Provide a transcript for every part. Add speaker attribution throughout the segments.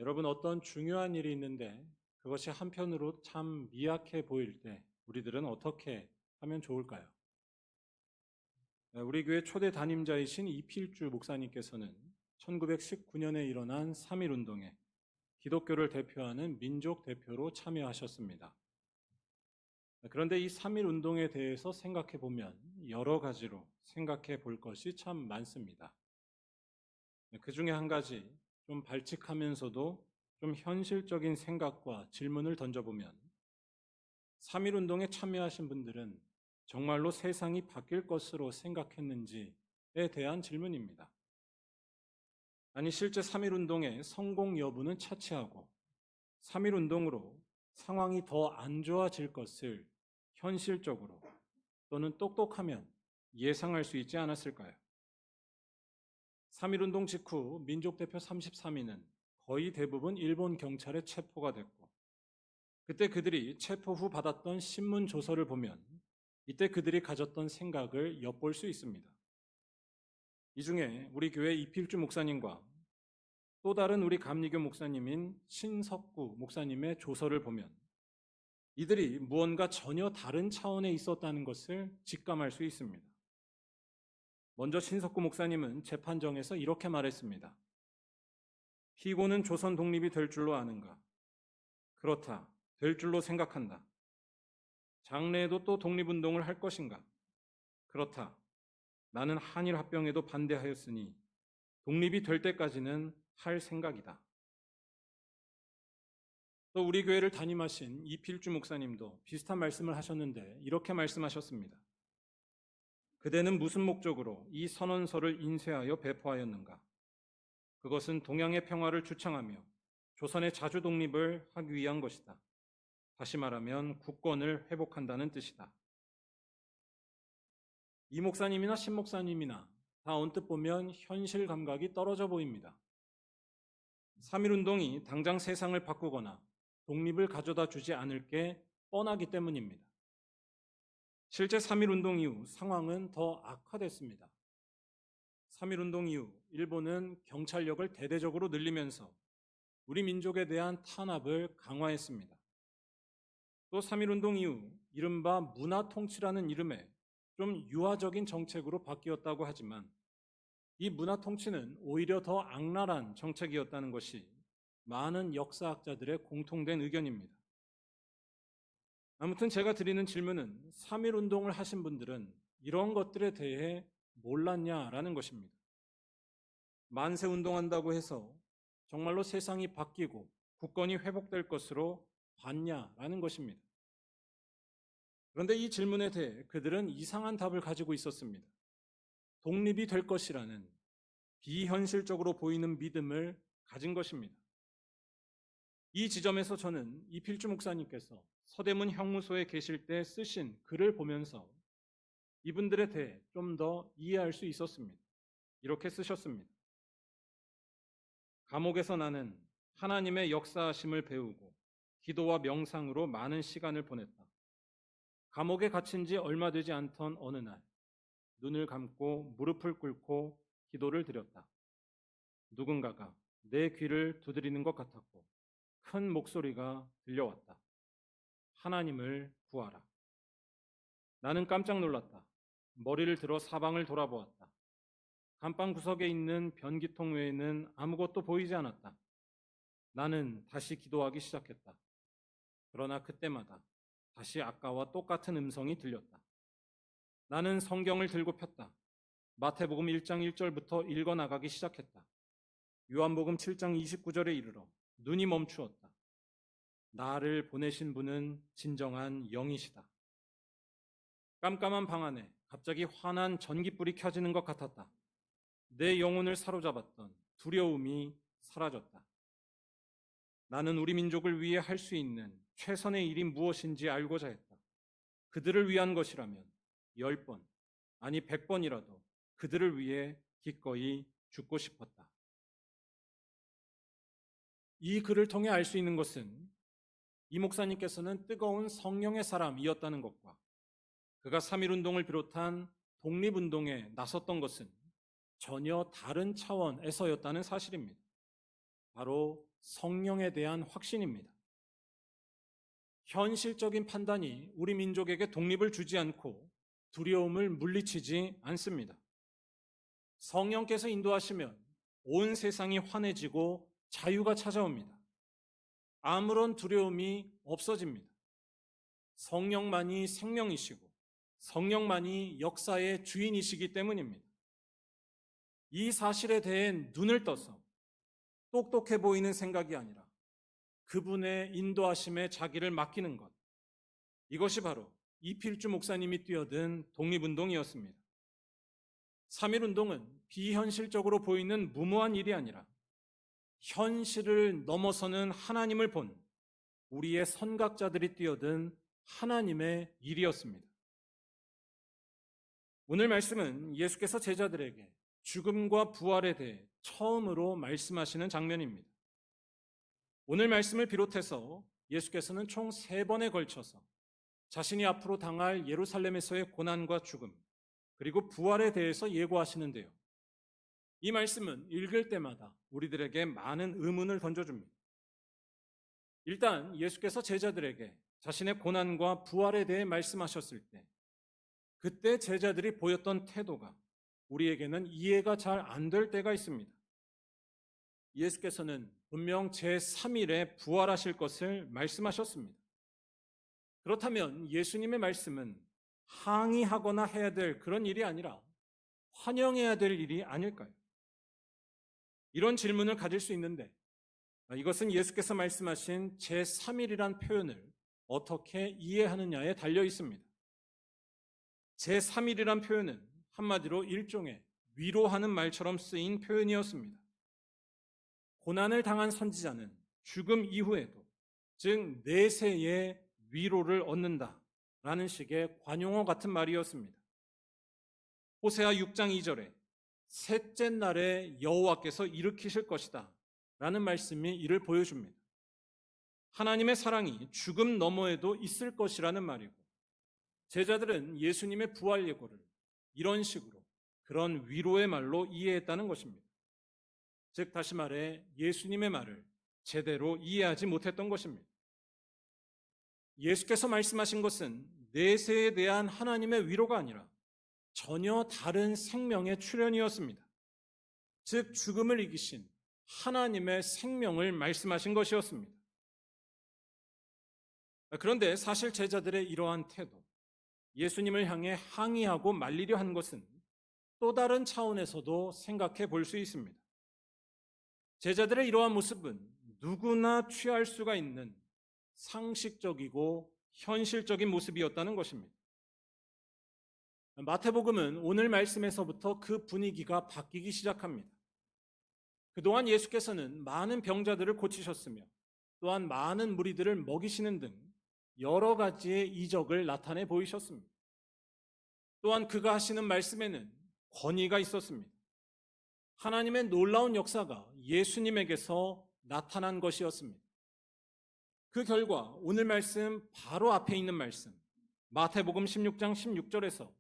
Speaker 1: 여러분, 어떤 중요한 일이 있는데 그것이 한편으로 참 미약해 보일 때 우리들은 어떻게 하면 좋을까요? 우리 교회 초대 담임자이신 이필주 목사님께서는 1919년에 일어난 3.1 운동에 기독교를 대표하는 민족 대표로 참여하셨습니다. 그런데 이 3.1 운동에 대해서 생각해 보면 여러 가지로 생각해 볼 것이 참 많습니다. 그 중에 한 가지, 좀 발칙하면서도 좀 현실적인 생각과 질문을 던져보면 3.1 운동에 참여하신 분들은 정말로 세상이 바뀔 것으로 생각했는지에 대한 질문입니다. 아니, 실제 3.1 운동의 성공 여부는 차치하고 3.1 운동으로 상황이 더 안 좋아질 것을 현실적으로 또는 똑똑하면 예상할 수 있지 않았을까요? 3.1 운동 직후 민족대표 33인은 거의 대부분 일본 경찰에 체포가 됐고, 그때 그들이 체포 후 받았던 신문 조서를 보면 이때 그들이 가졌던 생각을 엿볼 수 있습니다. 이 중에 우리 교회 이필주 목사님과 또 다른 우리 감리교 목사님인 신석구 목사님의 조서를 보면 이들이 무언가 전혀 다른 차원에 있었다는 것을 직감할 수 있습니다. 먼저 신석구 목사님은 재판정에서 이렇게 말했습니다. 피고는 조선 독립이 될 줄로 아는가? 그렇다. 될 줄로 생각한다. 장래에도 또 독립운동을 할 것인가? 그렇다. 나는 한일 합병에도 반대하였으니 독립이 될 때까지는 할 생각이다. 또 우리 교회를 담임하신 이필주 목사님도 비슷한 말씀을 하셨는데 이렇게 말씀하셨습니다. 그대는 무슨 목적으로 이 선언서를 인쇄하여 배포하였는가? 그것은 동양의 평화를 주창하며 조선의 자주 독립을 하기 위한 것이다. 다시 말하면 국권을 회복한다는 뜻이다. 이 목사님이나 신 목사님이나 다 언뜻 보면 현실 감각이 떨어져 보입니다. 3.1 운동이 당장 세상을 바꾸거나 독립을 가져다 주지 않을 게 뻔하기 때문입니다. 실제 3.1 운동 이후 상황은 더 악화됐습니다. 3.1 운동 이후 일본은 경찰력을 대대적으로 늘리면서 우리 민족에 대한 탄압을 강화했습니다. 또 3.1 운동 이후 이른바 문화통치라는 이름의 좀 유화적인 정책으로 바뀌었다고 하지만 이 문화통치는 오히려 더 악랄한 정책이었다는 것이 많은 역사학자들의 공통된 의견입니다. 아무튼 제가 드리는 질문은 3.1 운동을 하신 분들은 이런 것들에 대해 몰랐냐라는 것입니다. 만세 운동한다고 해서 정말로 세상이 바뀌고 국권이 회복될 것으로 봤냐라는 것입니다. 그런데 이 질문에 대해 그들은 이상한 답을 가지고 있었습니다. 독립이 될 것이라는 비현실적으로 보이는 믿음을 가진 것입니다. 이 지점에서 저는 이필주 목사님께서 서대문 형무소에 계실 때 쓰신 글을 보면서 이분들에 대해 좀 더 이해할 수 있었습니다. 이렇게 쓰셨습니다. 감옥에서 나는 하나님의 역사하심을 배우고 기도와 명상으로 많은 시간을 보냈다. 감옥에 갇힌 지 얼마 되지 않던 어느 날 눈을 감고 무릎을 꿇고 기도를 드렸다. 누군가가 내 귀를 두드리는 것 같았고 큰 목소리가 들려왔다. 하나님을 구하라. 나는 깜짝 놀랐다. 머리를 들어 사방을 돌아보았다. 감방 구석에 있는 변기통 외에는 아무것도 보이지 않았다. 나는 다시 기도하기 시작했다. 그러나 그때마다 다시 아까와 똑같은 음성이 들렸다. 나는 성경을 들고 폈다. 마태복음 1장 1절부터 읽어나가기 시작했다. 요한복음 7장 29절에 이르러 눈이 멈추었다. 나를 보내신 분은 진정한 영이시다. 깜깜한 방 안에 갑자기 환한 전깃불이 켜지는 것 같았다. 내 영혼을 사로잡았던 두려움이 사라졌다. 나는 우리 민족을 위해 할 수 있는 최선의 일이 무엇인지 알고자 했다. 그들을 위한 것이라면 10번, 아니 100번이라도 그들을 위해 기꺼이 죽고 싶었다. 이 글을 통해 알 수 있는 것은 이 목사님께서는 뜨거운 성령의 사람이었다는 것과 그가 3.1 운동을 비롯한 독립운동에 나섰던 것은 전혀 다른 차원에서였다는 사실입니다. 바로 성령에 대한 확신입니다. 현실적인 판단이 우리 민족에게 독립을 주지 않고 두려움을 물리치지 않습니다. 성령께서 인도하시면 온 세상이 환해지고 자유가 찾아옵니다. 아무런 두려움이 없어집니다. 성령만이 생명이시고 성령만이 역사의 주인이시기 때문입니다. 이 사실에 대해 눈을 떠서 똑똑해 보이는 생각이 아니라 그분의 인도하심에 자기를 맡기는 것, 이것이 바로 이필주 목사님이 뛰어든 독립운동이었습니다. 3.1운동은 비현실적으로 보이는 무모한 일이 아니라 현실을 넘어서는 하나님을 본 우리의 선각자들이 뛰어든 하나님의 일이었습니다. 오늘 말씀은 예수께서 제자들에게 죽음과 부활에 대해 처음으로 말씀하시는 장면입니다. 오늘 말씀을 비롯해서 예수께서는 총 3번에 걸쳐서 자신이 앞으로 당할 예루살렘에서의 고난과 죽음, 그리고 부활에 대해서 예고하시는데요. 이 말씀은 읽을 때마다 우리들에게 많은 의문을 던져줍니다. 일단 예수께서 제자들에게 자신의 고난과 부활에 대해 말씀하셨을 때 그때 제자들이 보였던 태도가 우리에게는 이해가 잘 안 될 때가 있습니다. 예수께서는 분명 제3일에 부활하실 것을 말씀하셨습니다. 그렇다면 예수님의 말씀은 항의하거나 해야 될 그런 일이 아니라 환영해야 될 일이 아닐까요? 이런 질문을 가질 수 있는데 이것은 예수께서 말씀하신 제3일이란 표현을 어떻게 이해하느냐에 달려 있습니다. 제3일이란 표현은 한마디로 일종의 위로하는 말처럼 쓰인 표현이었습니다. 고난을 당한 선지자는 죽음 이후에도, 즉 내세에 위로를 얻는다라는 식의 관용어 같은 말이었습니다. 호세아 6장 2절에 셋째 날에 여호와께서 일으키실 것이다 라는 말씀이 이를 보여줍니다. 하나님의 사랑이 죽음 너머에도 있을 것이라는 말이고, 제자들은 예수님의 부활 예고를 이런 식으로 그런 위로의 말로 이해했다는 것입니다. 즉 다시 말해 예수님의 말을 제대로 이해하지 못했던 것입니다. 예수께서 말씀하신 것은 내세에 대한 하나님의 위로가 아니라 전혀 다른 생명의 출현이었습니다. 즉 죽음을 이기신 하나님의 생명을 말씀하신 것이었습니다. 그런데 사실 제자들의 이러한 태도, 예수님을 향해 항의하고 말리려 한 것은 또 다른 차원에서도 생각해 볼 수 있습니다. 제자들의 이러한 모습은 누구나 취할 수가 있는 상식적이고 현실적인 모습이었다는 것입니다. 마태복음은 오늘 말씀에서부터 그 분위기가 바뀌기 시작합니다. 그동안 예수께서는 많은 병자들을 고치셨으며 또한 많은 무리들을 먹이시는 등 여러 가지의 이적을 나타내 보이셨습니다. 또한 그가 하시는 말씀에는 권위가 있었습니다. 하나님의 놀라운 역사가 예수님에게서 나타난 것이었습니다. 그 결과 오늘 말씀 바로 앞에 있는 말씀, 마태복음 16장 16절에서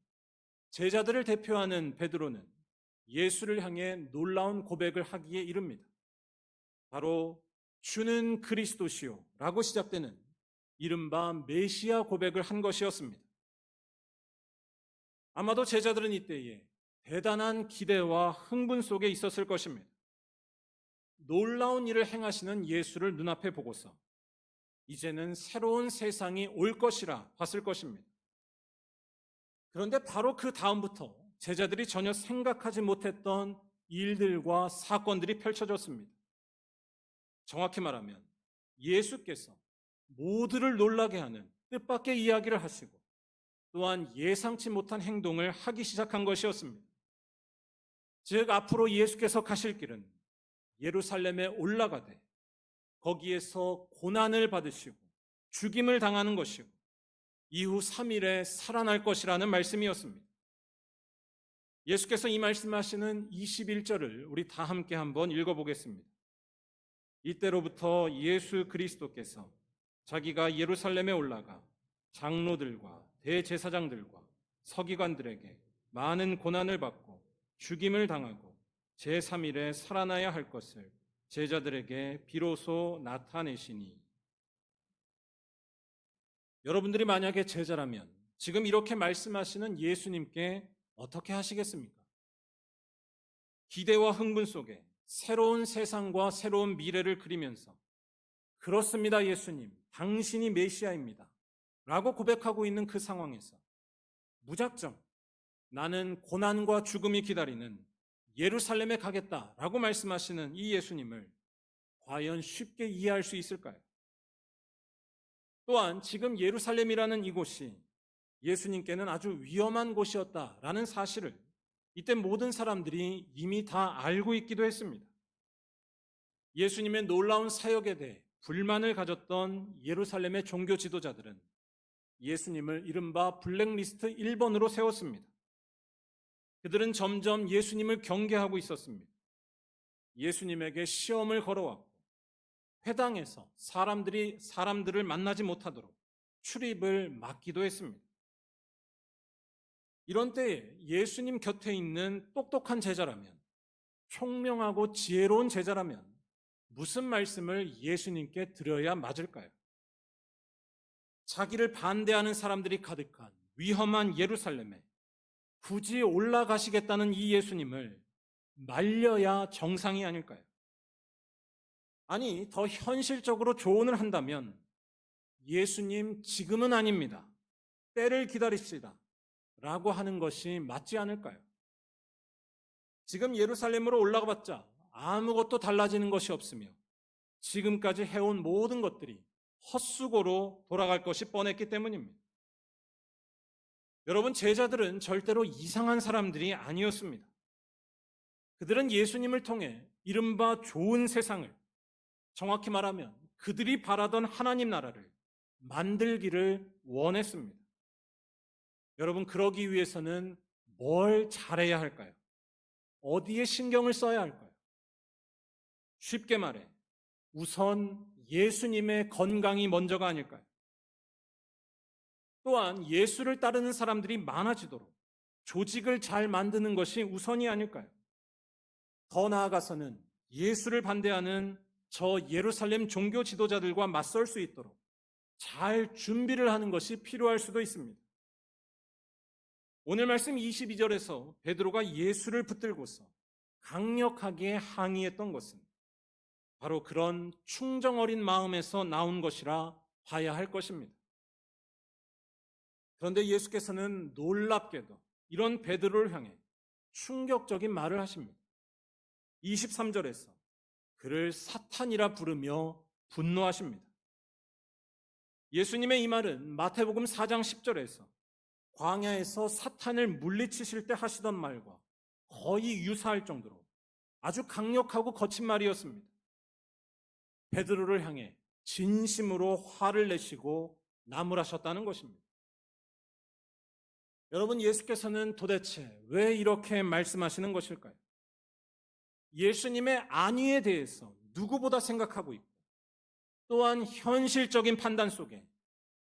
Speaker 1: 제자들을 대표하는 베드로는 예수를 향해 놀라운 고백을 하기에 이릅니다. 바로 주는 그리스도시요 라고 시작되는 이른바 메시아 고백을 한 것이었습니다. 아마도 제자들은 이때에 대단한 기대와 흥분 속에 있었을 것입니다. 놀라운 일을 행하시는 예수를 눈앞에 보고서 이제는 새로운 세상이 올 것이라 봤을 것입니다. 그런데 바로 그 다음부터 제자들이 전혀 생각하지 못했던 일들과 사건들이 펼쳐졌습니다. 정확히 말하면 예수께서 모두를 놀라게 하는 뜻밖의 이야기를 하시고 또한 예상치 못한 행동을 하기 시작한 것이었습니다. 즉 앞으로 예수께서 가실 길은 예루살렘에 올라가되 거기에서 고난을 받으시고 죽임을 당하는 것이고 이후 3일에 살아날 것이라는 말씀이었습니다. 예수께서 이 말씀하시는 21절을 우리 다 함께 한번 읽어보겠습니다. 이때로부터 예수 그리스도께서 자기가 예루살렘에 올라가 장로들과 대제사장들과 서기관들에게 많은 고난을 받고 죽임을 당하고 제3일에 살아나야 할 것을 제자들에게 비로소 나타내시니. 여러분들이 만약에 제자라면 지금 이렇게 말씀하시는 예수님께 어떻게 하시겠습니까? 기대와 흥분 속에 새로운 세상과 새로운 미래를 그리면서 그렇습니다, 예수님, 당신이 메시아입니다 라고 고백하고 있는 그 상황에서 무작정 나는 고난과 죽음이 기다리는 예루살렘에 가겠다라고 말씀하시는 이 예수님을 과연 쉽게 이해할 수 있을까요? 또한 지금 예루살렘이라는 이곳이 예수님께는 아주 위험한 곳이었다라는 사실을 이때 모든 사람들이 이미 다 알고 있기도 했습니다. 예수님의 놀라운 사역에 대해 불만을 가졌던 예루살렘의 종교 지도자들은 예수님을 이른바 블랙리스트 1번으로 세웠습니다. 그들은 점점 예수님을 경계하고 있었습니다. 예수님에게 시험을 걸어왔고 회당에서 사람들을 만나지 못하도록 출입을 막기도 했습니다. 이런 때에 예수님 곁에 있는 똑똑한 제자라면, 총명하고 지혜로운 제자라면 무슨 말씀을 예수님께 드려야 맞을까요? 자기를 반대하는 사람들이 가득한 위험한 예루살렘에 굳이 올라가시겠다는 이 예수님을 말려야 정상이 아닐까요? 아니, 더 현실적으로 조언을 한다면 예수님 지금은 아닙니다. 때를 기다립시다 라고 하는 것이 맞지 않을까요? 지금 예루살렘으로 올라가봤자 아무것도 달라지는 것이 없으며 지금까지 해온 모든 것들이 헛수고로 돌아갈 것이 뻔했기 때문입니다. 여러분, 제자들은 절대로 이상한 사람들이 아니었습니다. 그들은 예수님을 통해 이른바 좋은 세상을, 정확히 말하면 그들이 바라던 하나님 나라를 만들기를 원했습니다. 여러분, 그러기 위해서는 뭘 잘해야 할까요? 어디에 신경을 써야 할까요? 쉽게 말해, 우선 예수님의 건강이 먼저가 아닐까요? 또한 예수를 따르는 사람들이 많아지도록 조직을 잘 만드는 것이 우선이 아닐까요? 더 나아가서는 예수를 반대하는 저 예루살렘 종교 지도자들과 맞설 수 있도록 잘 준비를 하는 것이 필요할 수도 있습니다. 오늘 말씀 22절에서 베드로가 예수를 붙들고서 강력하게 항의했던 것은 바로 그런 충정 어린 마음에서 나온 것이라 봐야 할 것입니다. 그런데 예수께서는 놀랍게도 이런 베드로를 향해 충격적인 말을 하십니다. 23절에서 그를 사탄이라 부르며 분노하십니다. 예수님의 이 말은 마태복음 4장 10절에서 광야에서 사탄을 물리치실 때 하시던 말과 거의 유사할 정도로 아주 강력하고 거친 말이었습니다. 베드로를 향해 진심으로 화를 내시고 나무라셨다는 것입니다. 여러분, 예수께서는 도대체 왜 이렇게 말씀하시는 것일까요? 예수님의 안위에 대해서 누구보다 생각하고 있고 또한 현실적인 판단 속에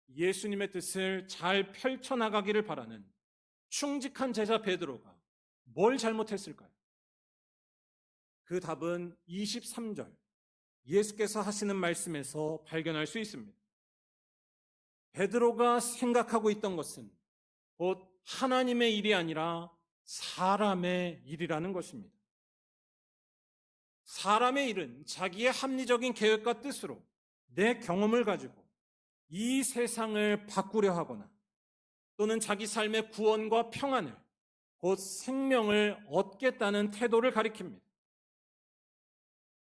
Speaker 1: 예수님의 뜻을 잘 펼쳐나가기를 바라는 충직한 제자 베드로가 뭘 잘못했을까요? 그 답은 23절 예수께서 하시는 말씀에서 발견할 수 있습니다. 베드로가 생각하고 있던 것은 곧 하나님의 일이 아니라 사람의 일이라는 것입니다. 사람의 일은 자기의 합리적인 계획과 뜻으로 내 경험을 가지고 이 세상을 바꾸려 하거나 또는 자기 삶의 구원과 평안을, 곧 생명을 얻겠다는 태도를 가리킵니다.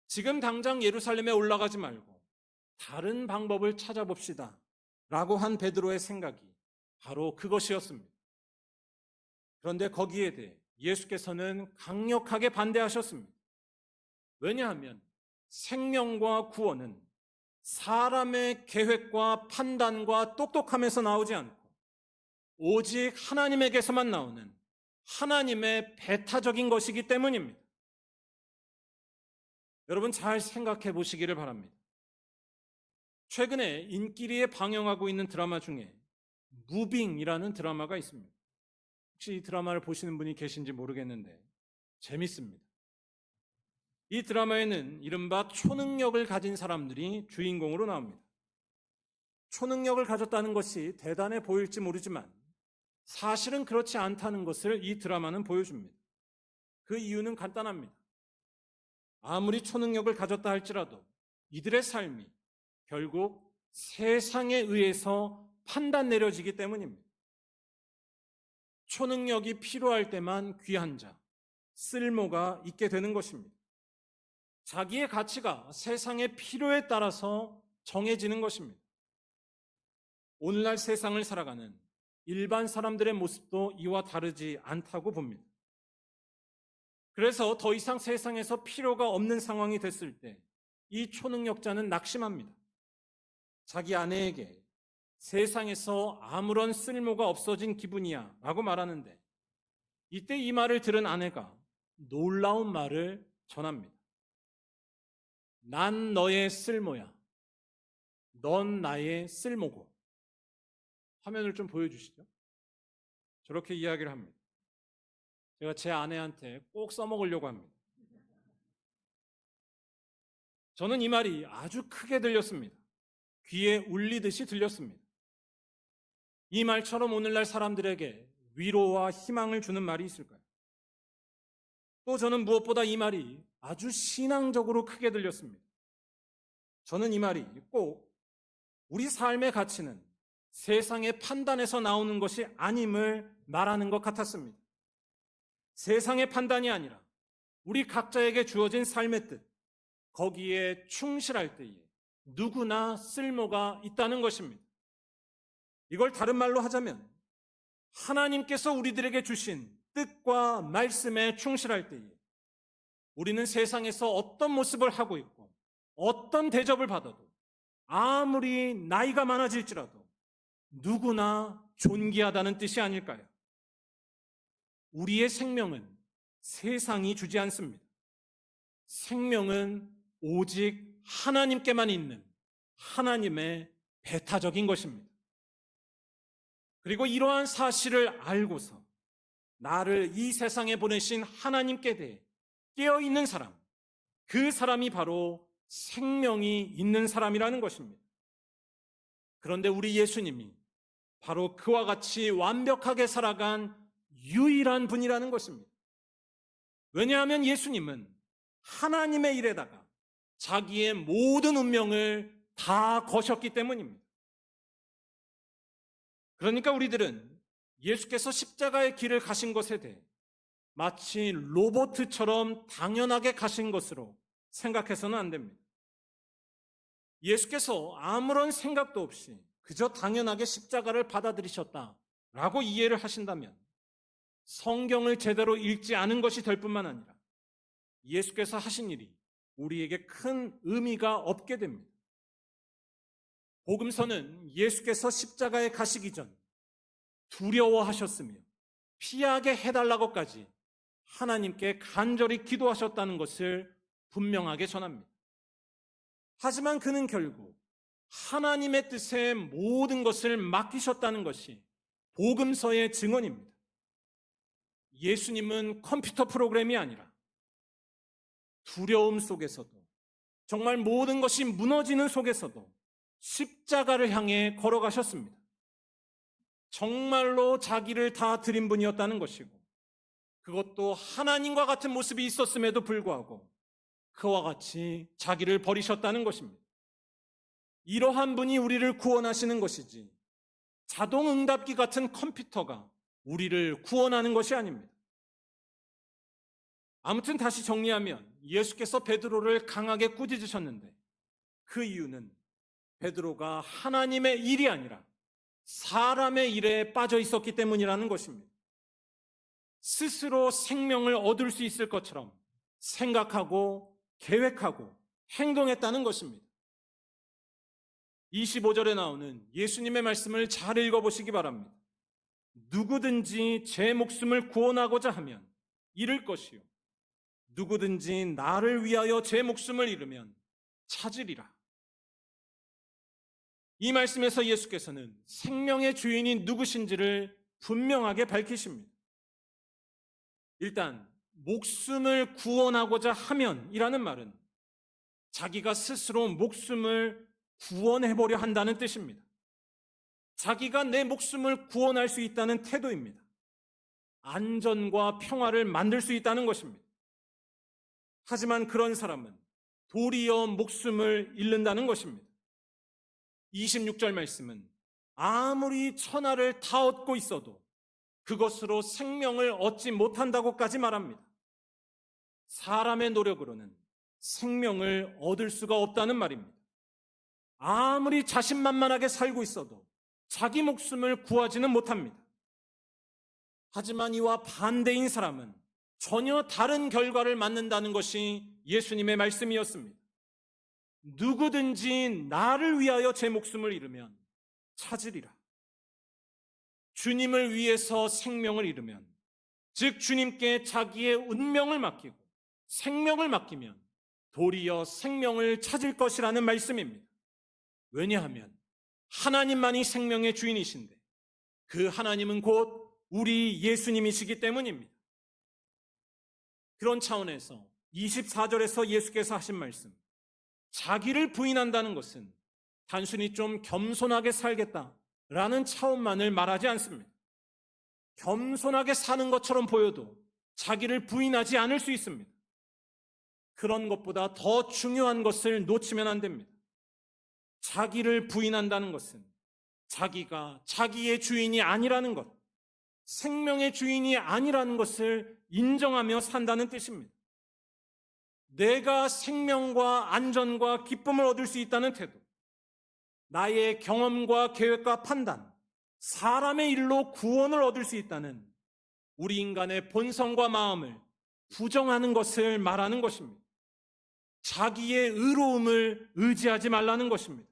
Speaker 1: 지금 당장 예루살렘에 올라가지 말고 다른 방법을 찾아봅시다 라고 한 베드로의 생각이 바로 그것이었습니다. 그런데 거기에 대해 예수께서는 강력하게 반대하셨습니다. 왜냐하면 생명과 구원은 사람의 계획과 판단과 똑똑함에서 나오지 않고 오직 하나님에게서만 나오는 하나님의 배타적인 것이기 때문입니다. 여러분, 잘 생각해 보시기를 바랍니다. 최근에 인기리에 방영하고 있는 드라마 중에 무빙이라는 드라마가 있습니다. 혹시 이 드라마를 보시는 분이 계신지 모르겠는데 재밌습니다. 이 드라마에는 이른바 초능력을 가진 사람들이 주인공으로 나옵니다. 초능력을 가졌다는 것이 대단해 보일지 모르지만 사실은 그렇지 않다는 것을 이 드라마는 보여줍니다. 그 이유는 간단합니다. 아무리 초능력을 가졌다 할지라도 이들의 삶이 결국 세상에 의해서 판단 내려지기 때문입니다. 초능력이 필요할 때만 귀한 자, 쓸모가 있게 되는 것입니다. 자기의 가치가 세상의 필요에 따라서 정해지는 것입니다. 오늘날 세상을 살아가는 일반 사람들의 모습도 이와 다르지 않다고 봅니다. 그래서 더 이상 세상에서 필요가 없는 상황이 됐을 때 이 초능력자는 낙심합니다. 자기 아내에게 세상에서 아무런 쓸모가 없어진 기분이야 라고 말하는데, 이때 이 말을 들은 아내가 놀라운 말을 전합니다. 난 너의 쓸모야. 넌 나의 쓸모고. 화면을 좀 보여주시죠. 저렇게 이야기를 합니다. 제가 제 아내한테 꼭 써먹으려고 합니다. 저는 이 말이 아주 크게 들렸습니다. 귀에 울리듯이 들렸습니다. 이 말처럼 오늘날 사람들에게 위로와 희망을 주는 말이 있을까요? 또 저는 무엇보다 이 말이 아주 신앙적으로 크게 들렸습니다. 저는 이 말이 꼭 우리 삶의 가치는 세상의 판단에서 나오는 것이 아님을 말하는 것 같았습니다. 세상의 판단이 아니라 우리 각자에게 주어진 삶의 뜻, 거기에 충실할 때에 누구나 쓸모가 있다는 것입니다. 이걸 다른 말로 하자면 하나님께서 우리들에게 주신 뜻과 말씀에 충실할 때에 우리는 세상에서 어떤 모습을 하고 있고 어떤 대접을 받아도 아무리 나이가 많아질지라도 누구나 존귀하다는 뜻이 아닐까요? 우리의 생명은 세상이 주지 않습니다. 생명은 오직 하나님께만 있는 하나님의 배타적인 것입니다. 그리고 이러한 사실을 알고서 나를 이 세상에 보내신 하나님께 대해 깨어있는 사람, 그 사람이 바로 생명이 있는 사람이라는 것입니다. 그런데 우리 예수님이 바로 그와 같이 완벽하게 살아간 유일한 분이라는 것입니다. 왜냐하면 예수님은 하나님의 일에다가 자기의 모든 운명을 다 거셨기 때문입니다. 그러니까 우리들은 예수께서 십자가의 길을 가신 것에 대해 마치 로봇처럼 당연하게 가신 것으로 생각해서는 안 됩니다. 예수께서 아무런 생각도 없이 그저 당연하게 십자가를 받아들이셨다라고 이해를 하신다면 성경을 제대로 읽지 않은 것이 될 뿐만 아니라 예수께서 하신 일이 우리에게 큰 의미가 없게 됩니다. 복음서는 예수께서 십자가에 가시기 전 두려워하셨으며 피하게 해달라고까지 하나님께 간절히 기도하셨다는 것을 분명하게 전합니다. 하지만 그는 결국 하나님의 뜻에 모든 것을 맡기셨다는 것이 복음서의 증언입니다. 예수님은 컴퓨터 프로그램이 아니라 두려움 속에서도 정말 모든 것이 무너지는 속에서도 십자가를 향해 걸어가셨습니다. 정말로 자기를 다 드린 분이었다는 것이고 그것도 하나님과 같은 모습이 있었음에도 불구하고 그와 같이 자기를 버리셨다는 것입니다. 이러한 분이 우리를 구원하시는 것이지 자동응답기 같은 컴퓨터가 우리를 구원하는 것이 아닙니다. 아무튼 다시 정리하면 예수께서 베드로를 강하게 꾸짖으셨는데 그 이유는 베드로가 하나님의 일이 아니라 사람의 일에 빠져 있었기 때문이라는 것입니다. 스스로 생명을 얻을 수 있을 것처럼 생각하고 계획하고 행동했다는 것입니다. 25절에 나오는 예수님의 말씀을 잘 읽어보시기 바랍니다. 누구든지 제 목숨을 구원하고자 하면 잃을 것이요 누구든지 나를 위하여 제 목숨을 잃으면 찾으리라. 이 말씀에서 예수께서는 생명의 주인이 누구신지를 분명하게 밝히십니다. 일단 목숨을 구원하고자 하면이라는 말은 자기가 스스로 목숨을 구원해보려 한다는 뜻입니다. 자기가 내 목숨을 구원할 수 있다는 태도입니다. 안전과 평화를 만들 수 있다는 것입니다. 하지만 그런 사람은 도리어 목숨을 잃는다는 것입니다. 26절 말씀은 아무리 천하를 다 얻고 있어도 그것으로 생명을 얻지 못한다고까지 말합니다. 사람의 노력으로는 생명을 얻을 수가 없다는 말입니다. 아무리 자신만만하게 살고 있어도 자기 목숨을 구하지는 못합니다. 하지만 이와 반대인 사람은 전혀 다른 결과를 맞는다는 것이 예수님의 말씀이었습니다. 누구든지 나를 위하여 제 목숨을 잃으면 찾으리라. 주님을 위해서 생명을 잃으면, 즉 주님께 자기의 운명을 맡기고 생명을 맡기면 도리어 생명을 찾을 것이라는 말씀입니다. 왜냐하면 하나님만이 생명의 주인이신데 그 하나님은 곧 우리 예수님이시기 때문입니다. 그런 차원에서 24절에서 예수께서 하신 말씀, 자기를 부인한다는 것은 단순히 좀 겸손하게 살겠다라는 차원만을 말하지 않습니다. 겸손하게 사는 것처럼 보여도 자기를 부인하지 않을 수 있습니다. 그런 것보다 더 중요한 것을 놓치면 안 됩니다. 자기를 부인한다는 것은 자기가 자기의 주인이 아니라는 것, 생명의 주인이 아니라는 것을 인정하며 산다는 뜻입니다. 내가 생명과 안전과 기쁨을 얻을 수 있다는 태도, 나의 경험과 계획과 판단, 사람의 일로 구원을 얻을 수 있다는 우리 인간의 본성과 마음을 부정하는 것을 말하는 것입니다. 자기의 의로움을 의지하지 말라는 것입니다.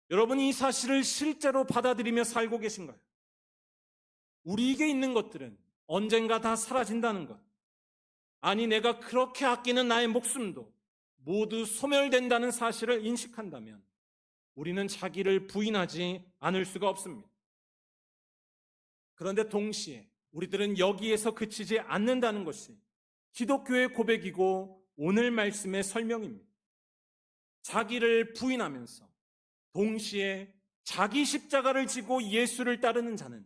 Speaker 1: 여러분, 이 사실을 실제로 받아들이며 살고 계신가요? 우리에게 있는 것들은 언젠가 다 사라진다는 것, 아니 내가 그렇게 아끼는 나의 목숨도 모두 소멸된다는 사실을 인식한다면 우리는 자기를 부인하지 않을 수가 없습니다. 그런데 동시에 우리들은 여기에서 그치지 않는다는 것이 기독교의 고백이고 오늘 말씀의 설명입니다. 자기를 부인하면서 동시에 자기 십자가를 지고 예수를 따르는 자는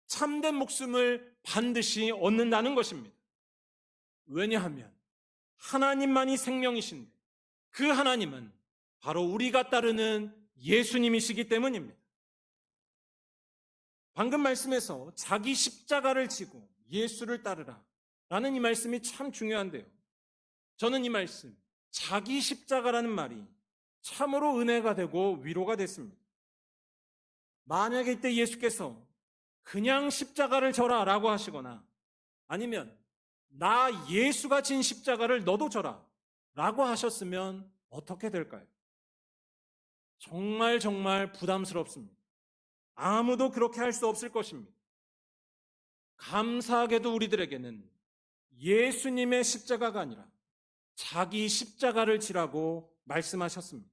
Speaker 1: 참된 목숨을 반드시 얻는다는 것입니다. 왜냐하면 하나님만이 생명이신데 그 하나님은 바로 우리가 따르는 예수님이시기 때문입니다. 방금 말씀에서 자기 십자가를 지고 예수를 따르라 라는 이 말씀이 참 중요한데요. 저는 이 말씀, 자기 십자가라는 말이 참으로 은혜가 되고 위로가 됐습니다. 만약에 이때 예수께서 그냥 십자가를 져라 라고 하시거나 아니면 나 예수가 진 십자가를 너도 져라 라고 하셨으면 어떻게 될까요? 정말 부담스럽습니다. 아무도 그렇게 할 수 없을 것입니다. 감사하게도 우리들에게는 예수님의 십자가가 아니라 자기 십자가를 지라고 말씀하셨습니다.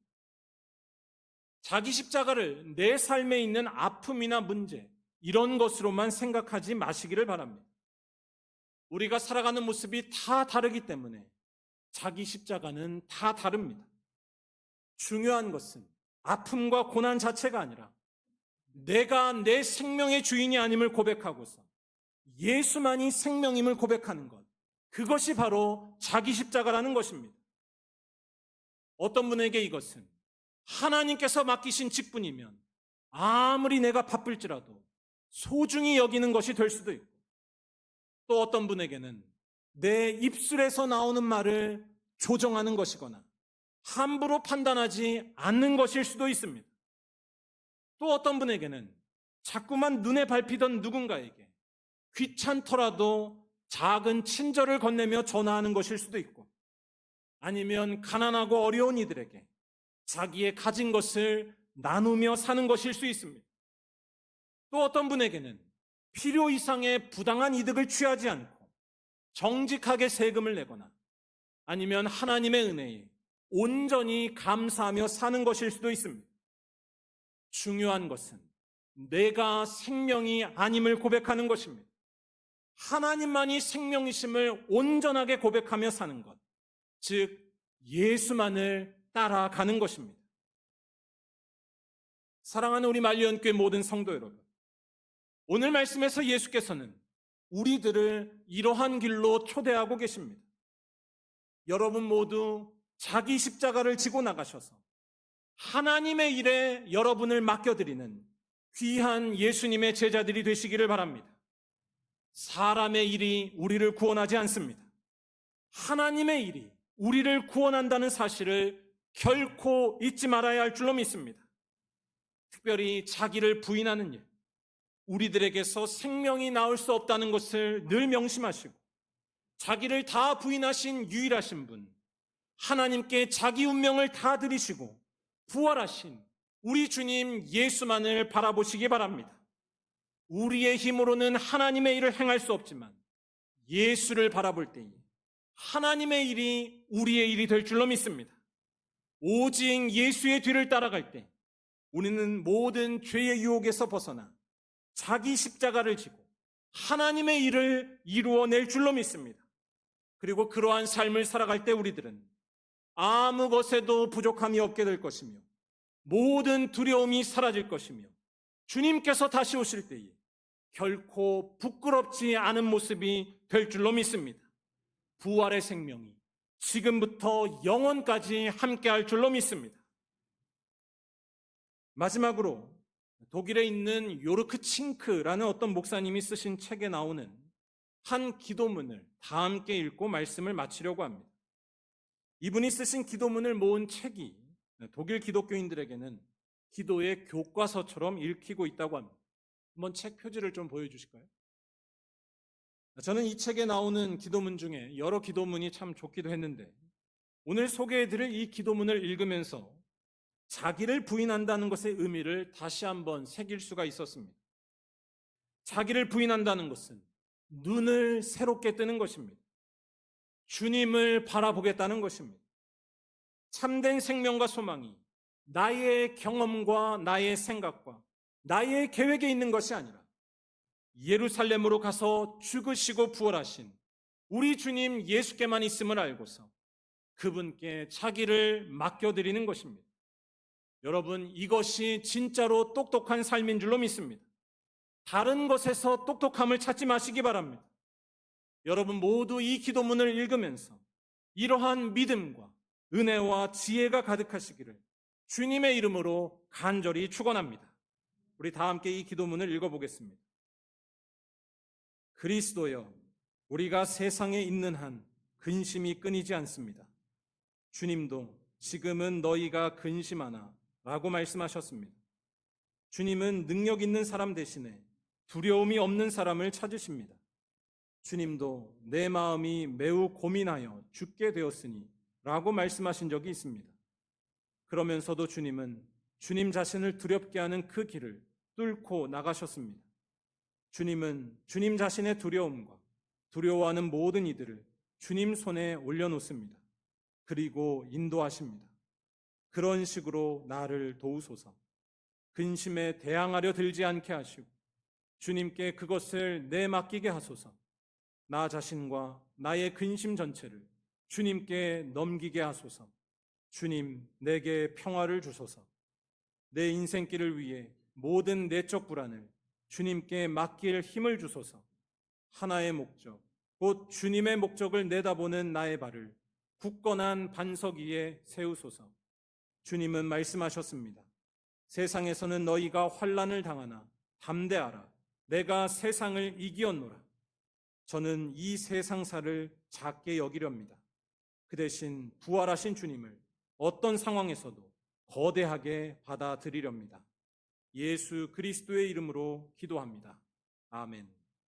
Speaker 1: 자기 십자가를 내 삶에 있는 아픔이나 문제, 이런 것으로만 생각하지 마시기를 바랍니다. 우리가 살아가는 모습이 다 다르기 때문에 자기 십자가는 다 다릅니다. 중요한 것은 아픔과 고난 자체가 아니라 내가 내 생명의 주인이 아님을 고백하고서 예수만이 생명임을 고백하는 것, 그것이 바로 자기 십자가라는 것입니다. 어떤 분에게 이것은 하나님께서 맡기신 직분이면 아무리 내가 바쁠지라도 소중히 여기는 것이 될 수도 있고, 또 어떤 분에게는 내 입술에서 나오는 말을 조정하는 것이거나 함부로 판단하지 않는 것일 수도 있습니다. 또 어떤 분에게는 자꾸만 눈에 밟히던 누군가에게 귀찮더라도 작은 친절을 건네며 전화하는 것일 수도 있고, 아니면 가난하고 어려운 이들에게 자기의 가진 것을 나누며 사는 것일 수 있습니다. 또 어떤 분에게는 필요 이상의 부당한 이득을 취하지 않고 정직하게 세금을 내거나 아니면 하나님의 은혜에 온전히 감사하며 사는 것일 수도 있습니다. 중요한 것은 내가 생명이 아님을 고백하는 것입니다. 하나님만이 생명이심을 온전하게 고백하며 사는 것, 즉 예수만을 따라가는 것입니다. 사랑하는 우리 만리언교회 모든 성도 여러분, 오늘 말씀에서 예수께서는 우리들을 이러한 길로 초대하고 계십니다. 여러분 모두 자기 십자가를 지고 나가셔서 하나님의 일에 여러분을 맡겨드리는 귀한 예수님의 제자들이 되시기를 바랍니다. 사람의 일이 우리를 구원하지 않습니다. 하나님의 일이 우리를 구원한다는 사실을 결코 잊지 말아야 할 줄로 믿습니다. 특별히 자기를 부인하는 일, 우리들에게서 생명이 나올 수 없다는 것을 늘 명심하시고 자기를 다 부인하신 유일하신 분, 하나님께 자기 운명을 다 드리시고 부활하신 우리 주님 예수만을 바라보시기 바랍니다. 우리의 힘으로는 하나님의 일을 행할 수 없지만 예수를 바라볼 때에 하나님의 일이 우리의 일이 될 줄로 믿습니다. 오직 예수의 뒤를 따라갈 때 우리는 모든 죄의 유혹에서 벗어나 자기 십자가를 지고 하나님의 일을 이루어낼 줄로 믿습니다. 그리고 그러한 삶을 살아갈 때 우리들은 아무 것에도 부족함이 없게 될 것이며 모든 두려움이 사라질 것이며 주님께서 다시 오실 때에 결코 부끄럽지 않은 모습이 될 줄로 믿습니다. 부활의 생명이 지금부터 영원까지 함께할 줄로 믿습니다. 마지막으로 독일에 있는 요르크 칭크라는 어떤 목사님이 쓰신 책에 나오는 한 기도문을 다 함께 읽고 말씀을 마치려고 합니다. 이분이 쓰신 기도문을 모은 책이 독일 기독교인들에게는 기도의 교과서처럼 읽히고 있다고 합니다. 한번 책 표지를 좀 보여주실까요? 저는 이 책에 나오는 기도문 중에 여러 기도문이 참 좋기도 했는데 오늘 소개해드릴 이 기도문을 읽으면서 자기를 부인한다는 것의 의미를 다시 한번 새길 수가 있었습니다. 자기를 부인한다는 것은 눈을 새롭게 뜨는 것입니다. 주님을 바라보겠다는 것입니다. 참된 생명과 소망이 나의 경험과 나의 생각과 나의 계획에 있는 것이 아니라 예루살렘으로 가서 죽으시고 부활하신 우리 주님 예수께만 있음을 알고서 그분께 자기를 맡겨드리는 것입니다. 여러분, 이것이 진짜로 똑똑한 삶인 줄로 믿습니다. 다른 것에서 똑똑함을 찾지 마시기 바랍니다. 여러분 모두 이 기도문을 읽으면서 이러한 믿음과 은혜와 지혜가 가득하시기를 주님의 이름으로 간절히 축원합니다. 우리 다 함께 이 기도문을 읽어보겠습니다. 그리스도여, 우리가 세상에 있는 한 근심이 끊이지 않습니다. 주님도 지금은 너희가 근심하나 라고 말씀하셨습니다. 주님은 능력 있는 사람 대신에 두려움이 없는 사람을 찾으십니다. 주님도 내 마음이 매우 고민하여 죽게 되었으니 라고 말씀하신 적이 있습니다. 그러면서도 주님은 주님 자신을 두렵게 하는 그 길을 뚫고 나가셨습니다. 주님은 주님 자신의 두려움과 두려워하는 모든 이들을 주님 손에 올려놓습니다. 그리고 인도하십니다. 그런 식으로 나를 도우소서. 근심에 대항하려 들지 않게 하시고 주님께 그것을 내맡기게 하소서. 나 자신과 나의 근심 전체를 주님께 넘기게 하소서. 주님, 내게 평화를 주소서. 내 인생길을 위해 모든 내적 불안을 주님께 맡길 힘을 주소서. 하나의 목적, 곧 주님의 목적을 내다보는 나의 발을 굳건한 반석 위에 세우소서. 주님은 말씀하셨습니다. 세상에서는 너희가 환난을 당하나 담대하라. 내가 세상을 이기었노라. 저는 이 세상사를 작게 여기렵니다. 그 대신 부활하신 주님을 어떤 상황에서도 거대하게 받아들이렵니다. 예수 그리스도의 이름으로 기도합니다. 아멘.